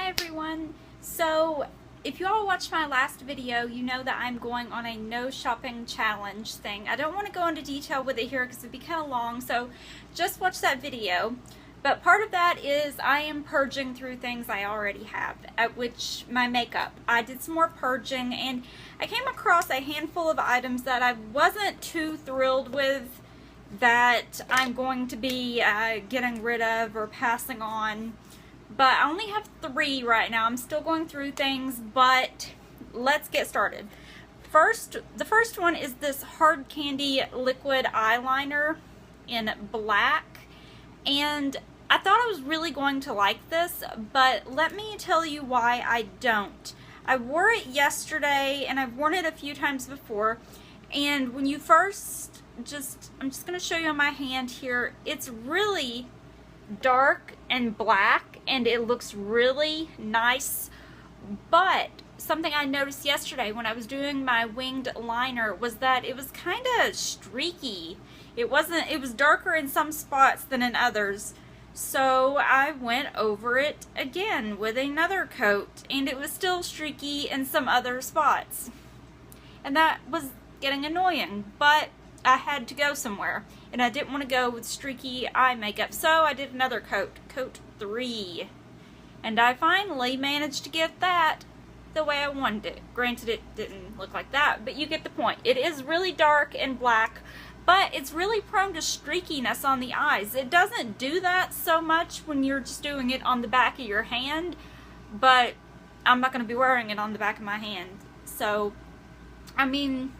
Hi everyone. So if you all watched my last video, you know that I'm going on a no shopping challenge thing. I don't want to go into detail with it here because it'd be kind of long, so just watch that video. But part of that is I am purging through things I already have, at which my makeup. I did some more purging and I came across a handful of items that I wasn't too thrilled with that I'm going to be getting rid of or passing on. But I only have 3 right now. I'm still going through things, but let's get started. The first one is this Hard Candy liquid eyeliner in black. And I thought I was really going to like this, but let me tell you why I don't. I wore it yesterday, and I've worn it a few times before. And when you first I'm just going to show you on my hand here, it's really dark and black and it looks really nice, but something I noticed yesterday when I was doing my winged liner was that it was kind of streaky. It was darker in some spots than in others, so I went over it again with another coat and it was still streaky in some other spots, and that was getting annoying, but I had to go somewhere, and I didn't want to go with streaky eye makeup, so I did another coat 3, and I finally managed to get that the way I wanted it. Granted, it didn't look like that, but you get the point. It is really dark and black, but it's really prone to streakiness on the eyes. It doesn't do that so much when you're just doing it on the back of your hand, but I'm not going to be wearing it on the back of my hand. So, I mean,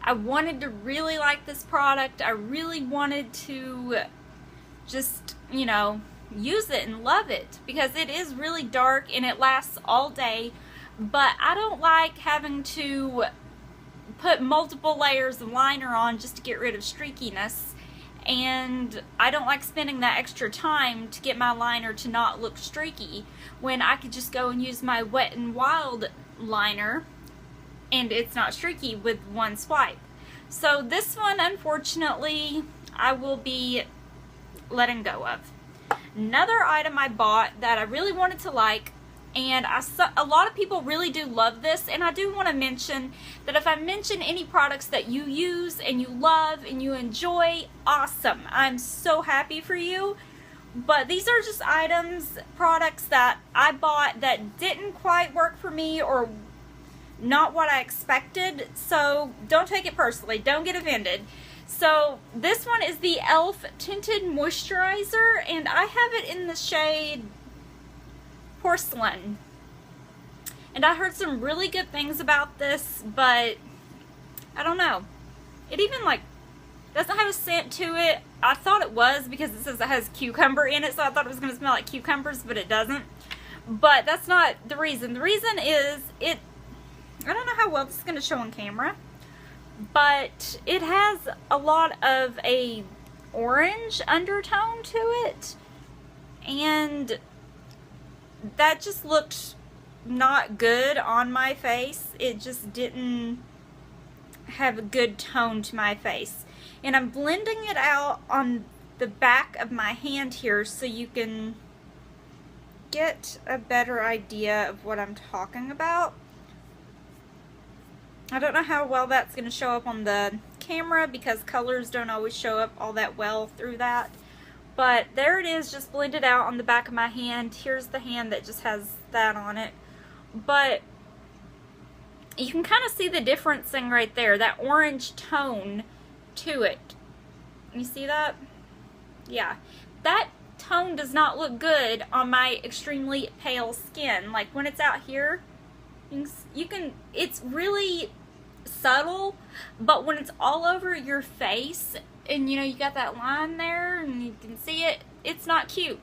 I wanted to really like this product. I really wanted to just, you know, use it and love it because it is really dark and it lasts all day, but I don't like having to put multiple layers of liner on just to get rid of streakiness, and I don't like spending that extra time to get my liner to not look streaky when I could just go and use my Wet n Wild liner and it's not streaky with one swipe. So this one, unfortunately, I will be letting go of. Another item I bought that I really wanted to like, and a lot of people really do love this, and I do want to mention that if I mention any products that you use and you love and you enjoy, awesome. I'm so happy for you. But these are just products that I bought that didn't quite work for me or not what I expected, so don't take it personally. Don't get offended. So this one is the e.l.f. Tinted Moisturizer, and I have it in the shade Porcelain. And I heard some really good things about this, but I don't know. It even doesn't have a scent to it. I thought it was because it says it has cucumber in it, so I thought it was going to smell like cucumbers, but it doesn't. But that's not the reason. The reason is I don't know how well this is going to show on camera, but it has a lot of a orange undertone to it, and that just looked not good on my face. It just didn't have a good tone to my face. And I'm blending it out on the back of my hand here so you can get a better idea of what I'm talking about. I don't know how well that's going to show up on the camera because colors don't always show up all that well through that. But there it is, just blended out on the back of my hand. Here's the hand that just has that on it. But you can kind of see the difference thing right there, that orange tone to it. You see that? Yeah. That tone does not look good on my extremely pale skin. Like when it's out here, it's really subtle, but when it's all over your face and you know you got that line there and you can see it, it's not cute.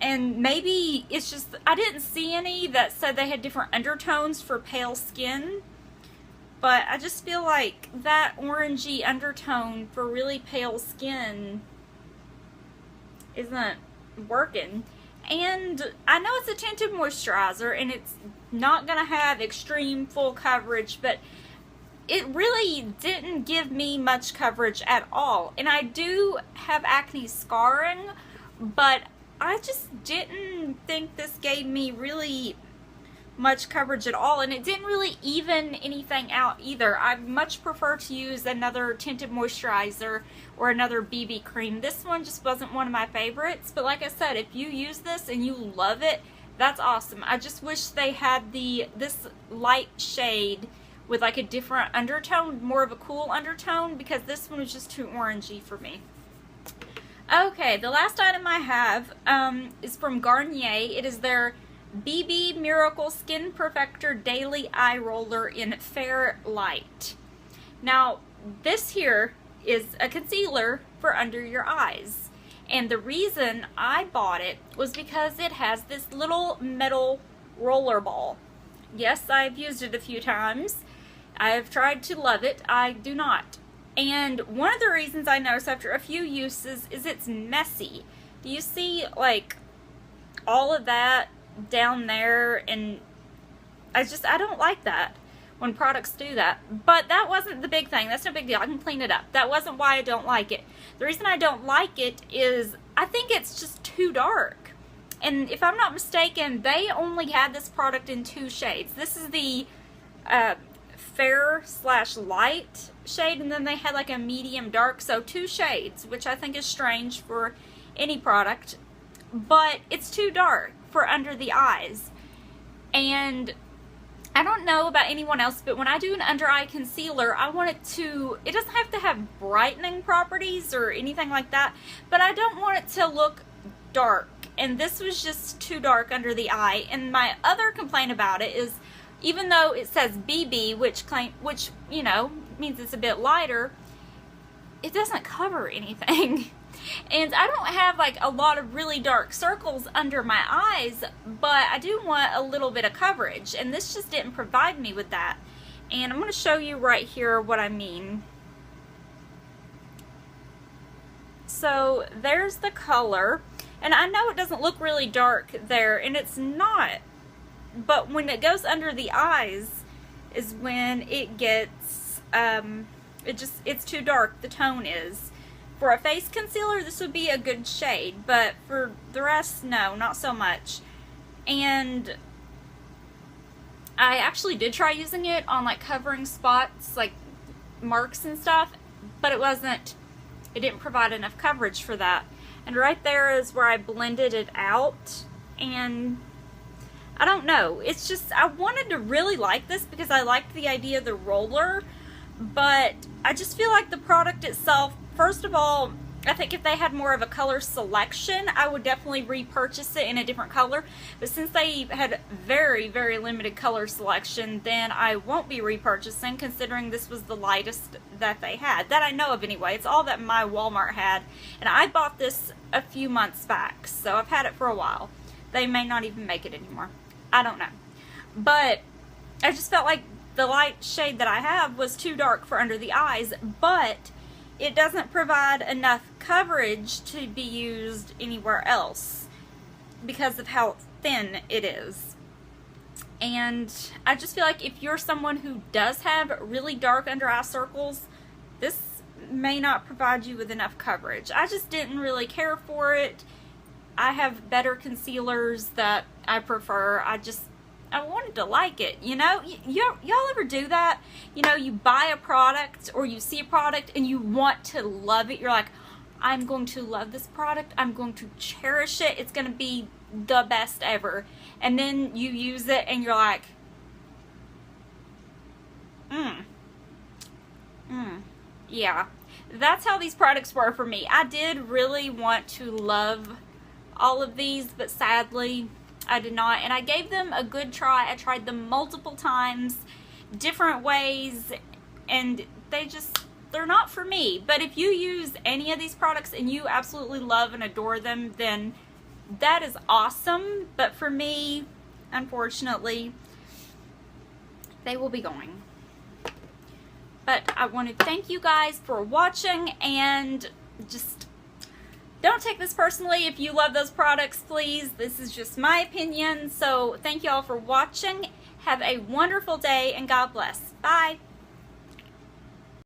And maybe it's just I didn't see any that said they had different undertones for pale skin, but I just feel like that orangey undertone for really pale skin isn't working. And I know it's a tinted moisturizer and it's not going to have extreme full coverage, but it really didn't give me much coverage at all. And I do have acne scarring, but I just didn't think this gave me really much coverage at all, and it didn't really even anything out either. I much prefer to use another tinted moisturizer or another BB cream. This one just wasn't one of my favorites, but like I said, if you use this and you love it, that's awesome. I just wish they had this light shade with like a different undertone, more of a cool undertone, because this one was just too orangey for me. Okay, the last item I have is from Garnier. It is their BB Miracle Skin Perfector Daily Eye Roller in Fair Light. Now, this here is a concealer for under your eyes. And the reason I bought it was because it has this little metal roller ball. Yes, I've used it a few times. I've tried to love it. I do not. And one of the reasons I noticed after a few uses is it's messy. Do you see like all of that down there? And I don't like that when products do that. But that wasn't the big thing. That's no big deal. I can clean it up. That wasn't why I don't like it. The reason I don't like it is I think it's just too dark. And if I'm not mistaken, they only had this product in 2 shades. This is the fair/light shade, and then they had like a medium dark, so 2 shades, which I think is strange for any product, but it's too dark for under the eyes. And I don't know about anyone else, but when I do an under eye concealer, I want it doesn't have to have brightening properties or anything like that, but I don't want it to look dark, and this was just too dark under the eye. And my other complaint about it is, even though it says BB, which you know means it's a bit lighter, it doesn't cover anything. And I don't have like a lot of really dark circles under my eyes, but I do want a little bit of coverage, and this just didn't provide me with that. And I'm going to show you right here what I mean. So there's the color, and I know it doesn't look really dark there, and it's not. But when it goes under the eyes is when it gets, it's too dark, the tone is. For a face concealer, this would be a good shade, but for the rest, no, not so much. And I actually did try using it on like covering spots, like marks and stuff, but it didn't provide enough coverage for that. And right there is where I blended it out, and I don't know. It's just, I wanted to really like this because I liked the idea of the roller, but I just feel like the product itself, first of all, I think if they had more of a color selection, I would definitely repurchase it in a different color. But since they had very, very limited color selection, then I won't be repurchasing, considering this was the lightest that they had. That I know of anyway. It's all that my Walmart had. And I bought this a few months back, so I've had it for a while. They may not even make it anymore. I don't know. But I just felt like the light shade that I have was too dark for under the eyes, but it doesn't provide enough coverage to be used anywhere else because of how thin it is. And I just feel like if you're someone who does have really dark under eye circles, this may not provide you with enough coverage. I just didn't really care for it. I have better concealers that I prefer. I wanted to like it, you know? Y'all ever do that? You know, you buy a product or you see a product and you want to love it. You're like, I'm going to love this product. I'm going to cherish it. It's going to be the best ever. And then you use it and you're like, yeah. That's how these products were for me. I did really want to love all of these, but sadly I did not, and I gave them a good try. I tried them multiple times, different ways, and they're not for me. But if you use any of these products and you absolutely love and adore them, then that is awesome. But for me, unfortunately, they will be going. But I want to thank you guys for watching, and just don't take this personally. If you love those products, please. This is just my opinion. So thank you all for watching. Have a wonderful day, and God bless. Bye.